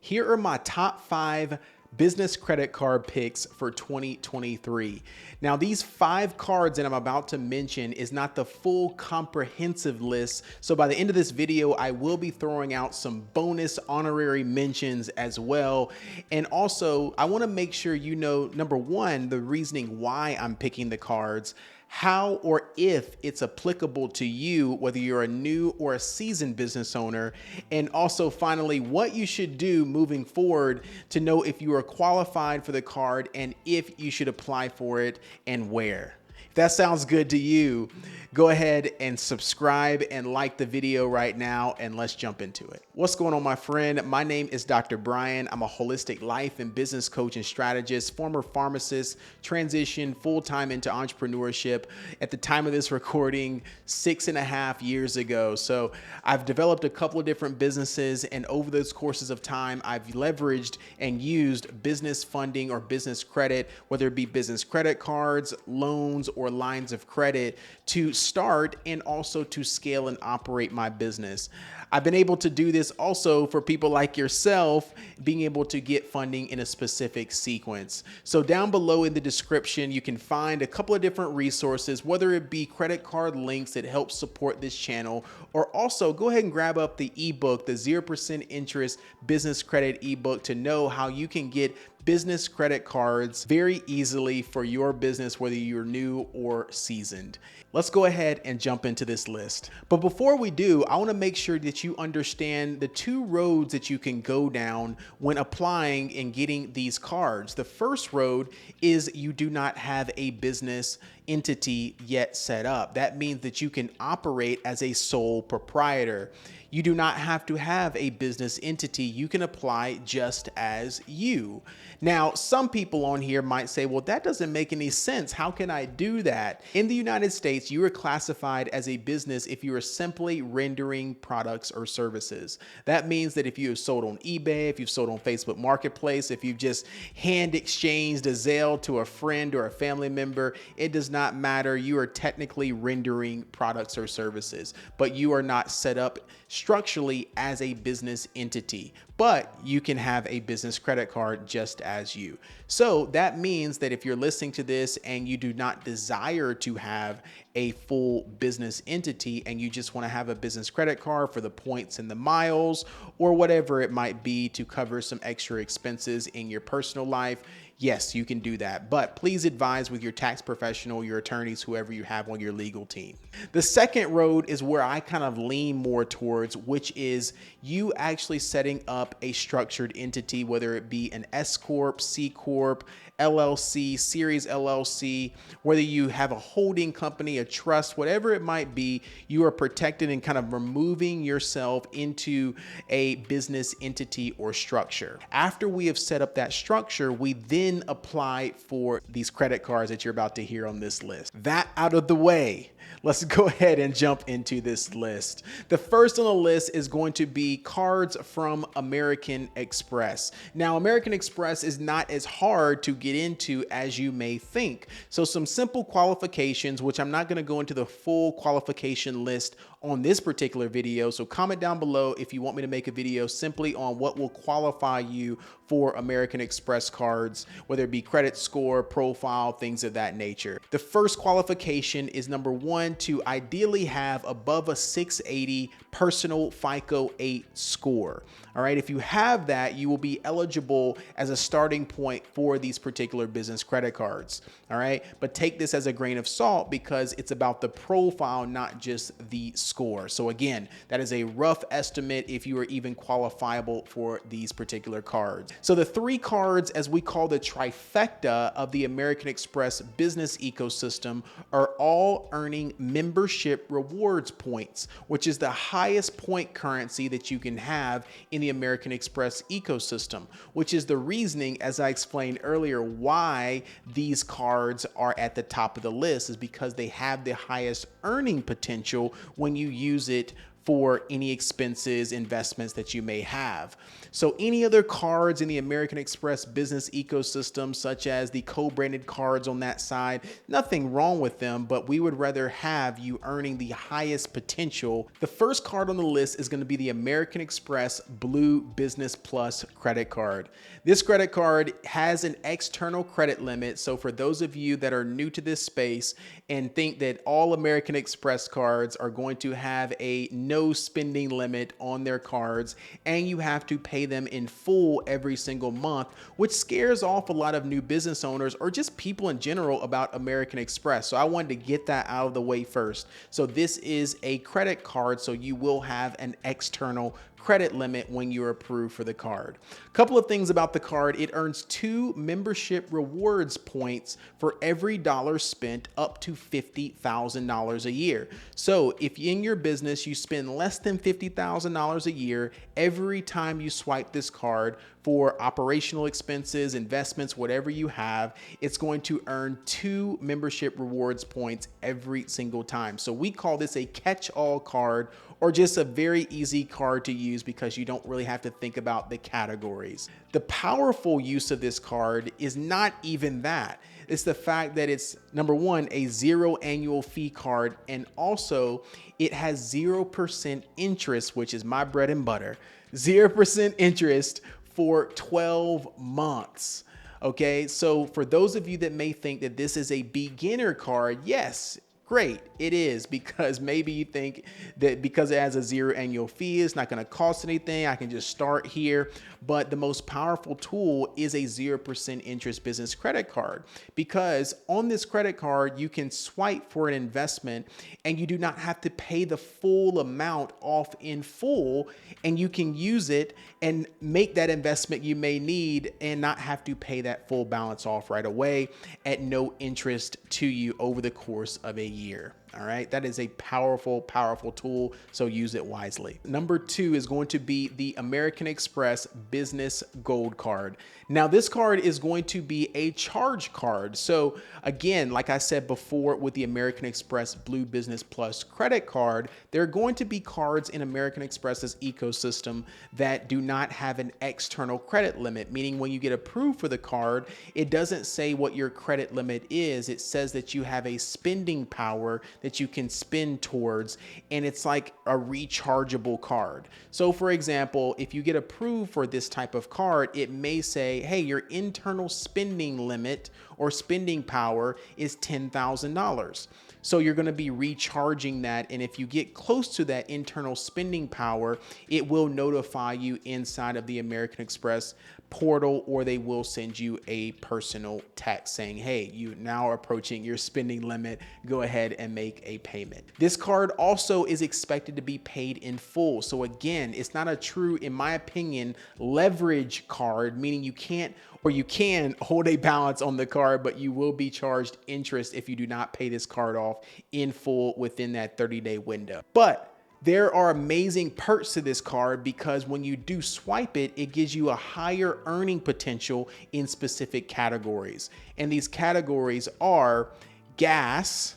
Here are my top 5 business credit card picks for 2023. Now, these 5 cards that I'm about to mention is not the full comprehensive list. So by the end of this video, I will be throwing out some bonus honorary mentions as well. And also, I want to make sure you know, number one, the reasoning why I'm picking the cards, how or if it's applicable to you, whether you're a new or a seasoned business owner, and also finally, what you should do moving forward to know if you are qualified for the card and if you should apply for it and where. If that sounds good to you, go ahead and subscribe and like the video right now, and let's jump into it. What's going on, my friend? My name is Dr. Brian. I'm a holistic life and business coach and strategist, former pharmacist, transitioned full-time into entrepreneurship at the time of this recording 6.5 years ago. So I've developed a couple of different businesses, and over those courses of time, I've leveraged and used business funding or business credit, whether it be business credit cards, loans, or lines of credit to start and also to scale and operate my business. I've been able to do this also for people like yourself, being able to get funding in a specific sequence. So down below in the description, you can find a couple of different resources, whether it be credit card links that help support this channel, or also go ahead and grab up the ebook, the 0% interest business credit ebook, to know how you can get business credit cards very easily for your business, whether you're new or seasoned. Let's go ahead and jump into this list. But before we do, I want to make sure that you understand the 2 roads that you can go down when applying and getting these cards. The first road is you do not have a business entity yet set up. That means that you can operate as a sole proprietor. You do not have to have a business entity. You can apply just as you. Now, some people on here might say, well, that doesn't make any sense. How can I do that? In the United States, you are classified as a business if you are simply rendering products or services. That means that if you have sold on eBay, if you've sold on Facebook Marketplace, if you've just hand exchanged a Zelle to a friend or a family member, it does not matter. You are technically rendering products or services, but you are not set up structurally as a business entity, but you can have a business credit card just as you. So that means that if you're listening to this and you do not desire to have a full business entity and you just want to have a business credit card for the points and the miles or whatever it might be to cover some extra expenses in your personal life, yes, you can do that, but please advise with your tax professional, your attorneys, whoever you have on your legal team. The second road is where I kind of lean more towards, which is you actually setting up a structured entity, whether it be an S Corp, C Corp, LLC, Series LLC, whether you have a holding company, a trust, whatever it might be, you are protected and kind of removing yourself into a business entity or structure. After we have set up that structure, we then apply for these credit cards that you're about to hear on this list. That out of the way, let's go ahead and jump into this list. The first on the list is going to be cards from American Express. Now, American Express is not as hard to get into as you may think. So some simple qualifications, which I'm not going to go into the full qualification list on this particular video. So comment down below if you want me to make a video simply on what will qualify you for American Express cards, whether it be credit score, profile, things of that nature. The first qualification is number 1, to ideally have above a 680 personal FICO 8 score. All right, if you have that, you will be eligible as a starting point for these particular business credit cards. All right, but take this as a grain of salt because it's about the profile, not just the score. So again, that is a rough estimate if you are even qualifiable for these particular cards. So the 3 cards, as we call the trifecta of the American Express business ecosystem, are all earning membership rewards points, which is the highest point currency that you can have in the American Express ecosystem, which is the reasoning, as I explained earlier, why these cards are at the top of the list, is because they have the highest earning potential when you use it for any expenses, investments that you may have. So any other cards in the American Express business ecosystem, such as the co-branded cards on that side, nothing wrong with them, but we would rather have you earning the highest potential. The first card on the list is going to be the American Express Blue Business Plus credit card. This credit card has an external credit limit. So for those of you that are new to this space and think that all American Express cards are going to have a no spending limit on their cards and you have to pay them in full every single month, which scares off a lot of new business owners or just people in general about American Express. So I wanted to get that out of the way first. So this is a credit card, so you will have an external credit limit when you're approved for the card. A couple of things about the card: it earns 2 membership rewards points for every dollar spent up to $50,000 a year. So if in your business you spend less than $50,000 a year, every time you swipe this card for operational expenses, investments, whatever you have, it's going to earn 2 membership rewards points every single time. So we call this a catch-all card, or just a very easy card to use because you don't really have to think about the categories. The powerful use of this card is not even that. It's the fact that it's, number one, a 0 annual fee card, and also it has 0% interest, which is my bread and butter. 0% interest for 12 months. Okay, so for those of you that may think that this is a beginner card, yes, great, it is, because maybe you think that because it has a 0 annual fee, it's not going to cost anything, I can just start here. But the most powerful tool is a 0% interest business credit card, because on this credit card, you can swipe for an investment and you do not have to pay the full amount off in full, and you can use it and make that investment you may need and not have to pay that full balance off right away at no interest to you over the course of a year. All right, that is a powerful, powerful tool, so use it wisely. Number 2 is going to be the American Express Business Gold Card. Now, this card is going to be a charge card. So again, like I said before, with the American Express Blue Business Plus credit card, there are going to be cards in American Express's ecosystem that do not have an external credit limit, meaning when you get approved for the card, it doesn't say what your credit limit is. It says that you have a spending power that you can spend towards, and it's like a rechargeable card. So for example, if you get approved for this type of card, it may say, hey, your internal spending limit or spending power is $10,000. So you're going to be recharging that. And if you get close to that internal spending power, it will notify you inside of the American Express portal, or they will send you a personal text saying, hey, you now are approaching your spending limit. Go ahead and make a payment. This card also is expected to be paid in full. So again, it's not a true, in my opinion, leverage card, meaning you can't, or you can hold a balance on the card, but you will be charged interest if you do not pay this card off in full within that 30-day window. But there are amazing perks to this card, because when you do swipe it, it gives you a higher earning potential in specific categories. And these categories are gas,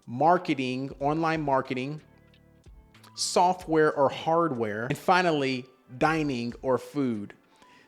marketing, online marketing, software or hardware, and finally, dining or food.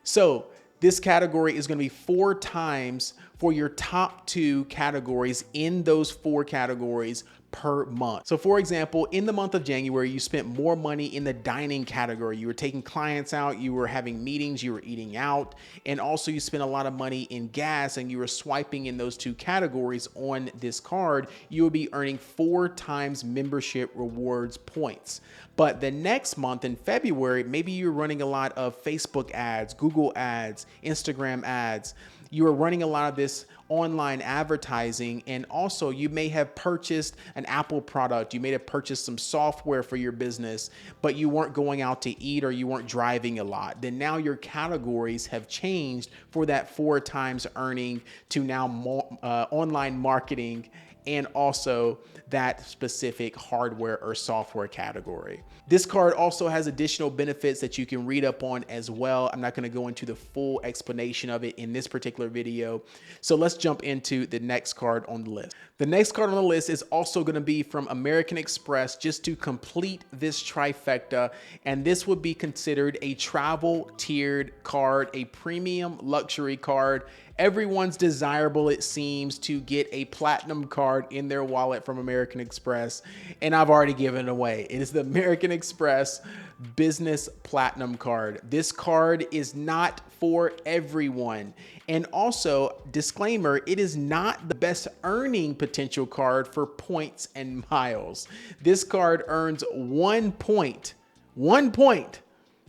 So this category is going to be 4 times for your top 2 categories in those 4 categories per month. So for example, in the month of January, you spent more money in the dining category. You were taking clients out, you were having meetings, you were eating out, and also you spent a lot of money in gas, and you were swiping in those 2 categories on this card. You will be earning 4 times membership rewards points. But the next month in February, maybe you're running a lot of Facebook ads, Google ads, Instagram ads. You are running a lot of this online advertising, and also you may have purchased an Apple product. You may have purchased some software for your business, but you weren't going out to eat or you weren't driving a lot. Then now your categories have changed for that 4 times earning to now more, online marketing and also that specific hardware or software category. This card also has additional benefits that you can read up on as well. I'm not going to go into the full explanation of it in this particular video. So let's jump into the next card on the list. The next card on the list is also going to be from American Express, just to complete this trifecta. And this would be considered a travel tiered card, a premium luxury card. Everyone's desirable, it seems, to get a platinum card in their wallet from American Express, and I've already given it away. It is the American Express Business Platinum Card. This card is not for everyone. And also, disclaimer, it is not the best earning potential card for points and miles. This card earns 1 point,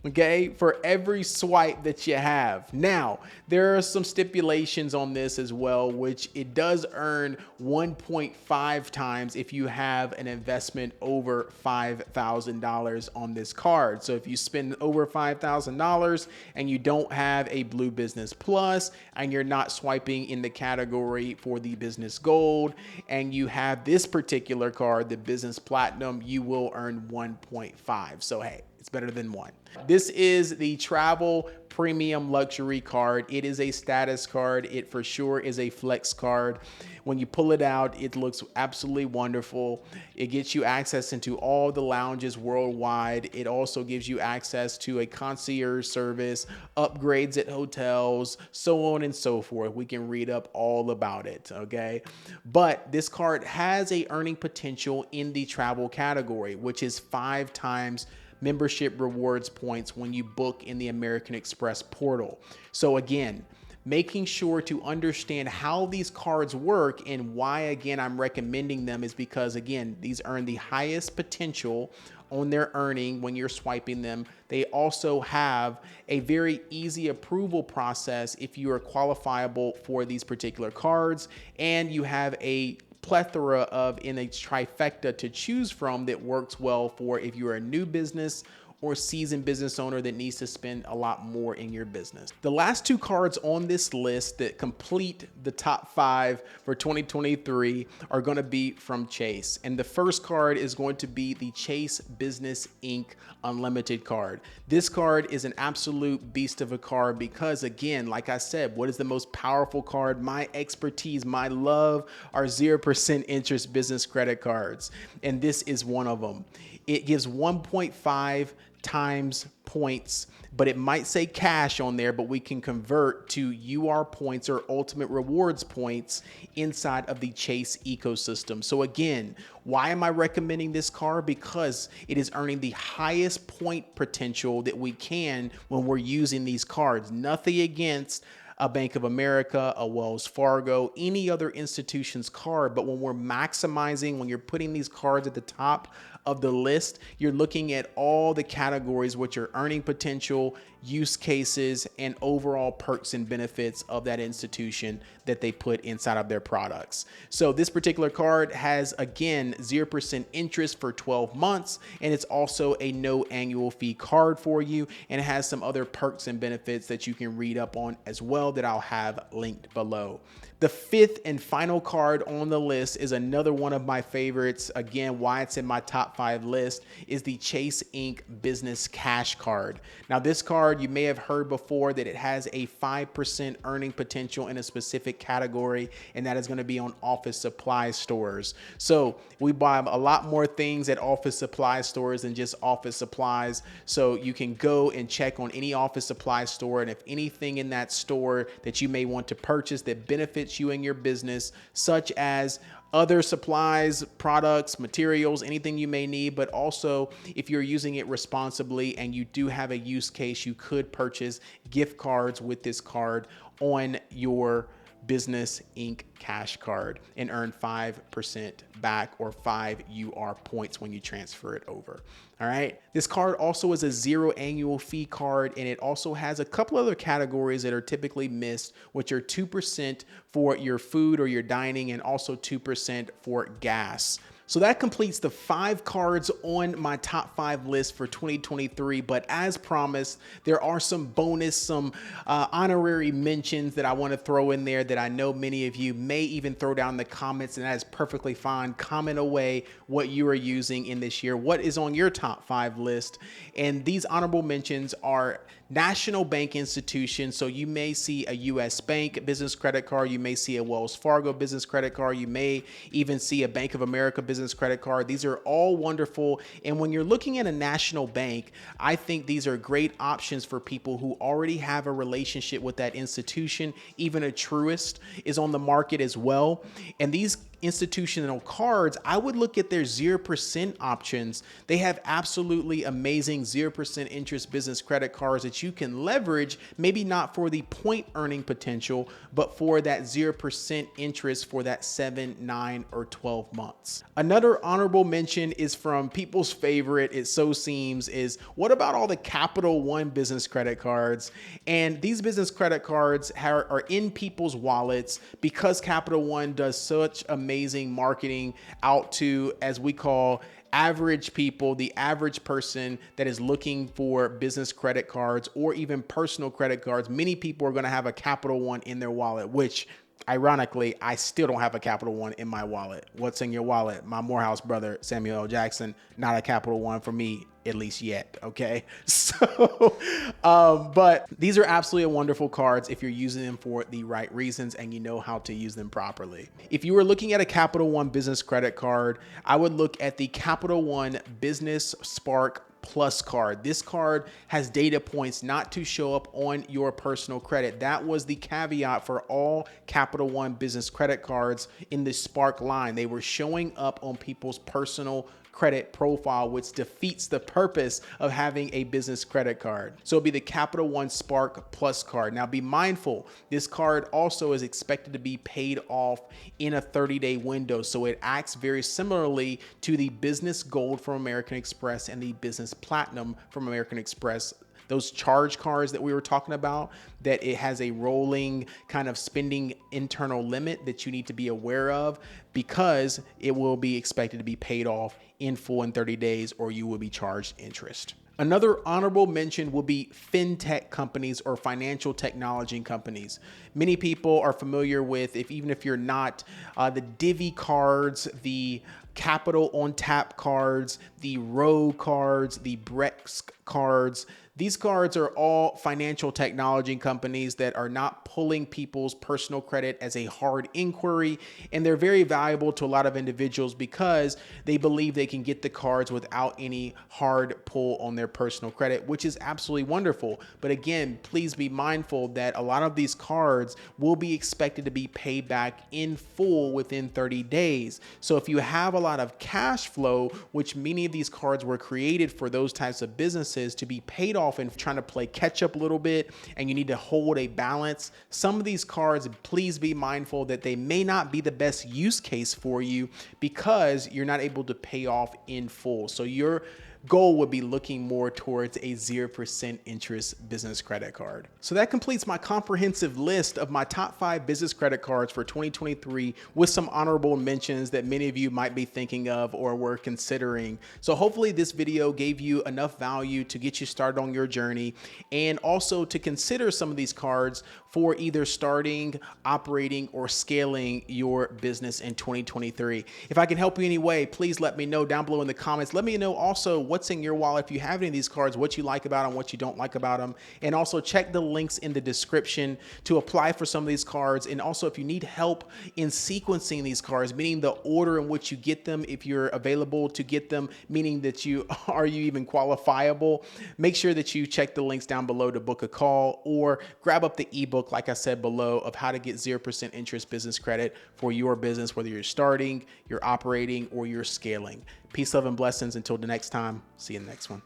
okay, for every swipe that you have. Now, there are some stipulations on this as well, which it does earn 1.5 times if you have an investment over $5,000 on this card. So if you spend over $5,000 and you don't have a Blue Business Plus and you're not swiping in the category for the Business Gold and you have this particular card, the Business Platinum, you will earn 1.5. So hey, it's better than 1. This is the Travel Premium Luxury Card. It is a status card. It for sure is a flex card. When you pull it out, it looks absolutely wonderful. It gets you access into all the lounges worldwide. It also gives you access to a concierge service, upgrades at hotels, so on and so forth. We can read up all about it, okay? But this card has a earning potential in the travel category, which is 5 times membership rewards points when you book in the American Express portal. So again, making sure to understand how these cards work and why, again, I'm recommending them is because, again, these earn the highest potential on their earning when you're swiping them. They also have a very easy approval process if you are qualifiable for these particular cards, and you have a plethora of in a trifecta to choose from that works well for if you're a new business or seasoned business owner that needs to spend a lot more in your business. The last 2 cards on this list that complete the top 5 for 2023 are going to be from Chase. And the first card is going to be the Chase Business Inc. Unlimited card. This card is an absolute beast of a card because, again, like I said, what is the most powerful card? My expertise, my love are 0% interest business credit cards. And this is one of them. It gives 1.5 times points, but it might say cash on there, but we can convert to UR points or ultimate rewards points inside of the Chase ecosystem. So again, why am I recommending this card? Because it is earning the highest point potential that we can when we're using these cards. Nothing against a Bank of America, a Wells Fargo, any other institution's card. But when we're maximizing, when you're putting these cards at the top of the list, you're looking at all the categories which are earning potential, use cases, and overall perks and benefits of that institution that they put inside of their products. So this particular card has, again, 0% interest for 12 months, and it's also a no annual fee card for you, and it has some other perks and benefits that you can read up on as well that I'll have linked below. The 5th and final card on the list is another one of my favorites. Again, why it's in my top 5 list is the Chase Inc. Business Cash Card. Now, this card, you may have heard before that it has a 5% earning potential in a specific category, and that is going to be on office supply stores. So we buy a lot more things at office supply stores than just office supplies. So you can go and check on any office supply store, and if anything in that store that you may want to purchase that benefits you and your business, such as other supplies, products, materials, anything you may need, but also if you're using it responsibly and you do have a use case, you could purchase gift cards with this card on your Business Inc. Cash Card and earn 5% back or 5 UR points when you transfer it over. All right. This card also is a 0 annual fee card, and it also has a couple other categories that are typically missed, which are 2% for your food or your dining and also 2% for gas. So that completes the 5 cards on my top 5 list for 2023. But as promised, there are some bonus, some honorary mentions that I want to throw in there that I know many of you may even throw down in the comments, and that is perfectly fine. Comment away what you are using in this year. What is on your top 5 list? And these honorable mentions are national bank institutions. So you may see a US Bank business credit card. You may see a Wells Fargo business credit card. You may even see a Bank of America business credit card. These are all wonderful. And when you're looking at a national bank, I think these are great options for people who already have a relationship with that institution. Even a Truist is on the market as well. And these institutional cards, I would look at their 0% options. They have absolutely amazing 0% interest business credit cards that you can leverage, maybe not for the point earning potential, but for that 0% interest for that 7, 9, or 12 months. Another honorable mention is from people's favorite, it so seems, is what about all the Capital One business credit cards? And these business credit cards are in people's wallets because Capital One does such amazing marketing out to, as we call, average people, the average person that is looking for business credit cards or even personal credit cards. Many people are going to have a Capital One in their wallet, which ironically, I still don't have a Capital One in my wallet. What's in your wallet? My Morehouse brother, Samuel L. Jackson, not a Capital One for me, at least yet. Okay. So, but these are absolutely wonderful cards if you're using them for the right reasons and you know how to use them properly. If you were looking at a Capital One business credit card, I would look at the Capital One Business Spark Plus card. This card has data points not to show up on your personal credit. That was the caveat for all Capital One business credit cards in the Spark line. They were showing up on people's personal credit profile, which defeats the purpose of having a business credit card. So it'll be the Capital One Spark Plus card. Now be mindful, this card also is expected to be paid off in a 30-day window. So it acts very similarly to the Business Gold from American Express and the Business Platinum from American Express. Those charge cards that we were talking about, that it has a rolling kind of spending internal limit that you need to be aware of, because it will be expected to be paid off in full in 30 days or you will be charged interest. Another honorable mention will be fintech companies or financial technology companies. Many people are familiar with, even if you're not, the Divvy cards, the Capital on Tap cards, the Row cards, the Brex cards. These cards are all financial technology companies that are not pulling people's personal credit as a hard inquiry. And they're very valuable to a lot of individuals because they believe they can get the cards without any hard pull on their personal credit, which is absolutely wonderful. But again, please be mindful that a lot of these cards will be expected to be paid back in full within 30 days. So if you have a lot of cash flow, which many of these cards were created for those types of businesses to be paid off and trying to play catch up a little bit, and you need to hold a balance, some of these cards, please be mindful that they may not be the best use case for you because you're not able to pay off in full. So your goal would be looking more towards a 0% interest business credit card. So that completes my comprehensive list of my top 5 business credit cards for 2023 with some honorable mentions that many of you might be thinking of or were considering. So hopefully this video gave you enough value to get you started on your journey and also to consider some of these cards for either starting, operating, or scaling your business in 2023. If I can help you in any way, please let me know down below in the comments. Let me know also what's in your wallet if you have any of these cards, what you like about them, what you don't like about them. And also check the links in the description to apply for some of these cards. And also if you need help in sequencing these cards, meaning the order in which you get them, if you're available to get them, meaning that you even qualifiable, make sure that you check the links down below to book a call or grab up the ebook, like I said below, of how to get 0% interest business credit for your business, whether you're starting, you're operating, or you're scaling. Peace, love, and blessings. Until the next time, see you in the next one.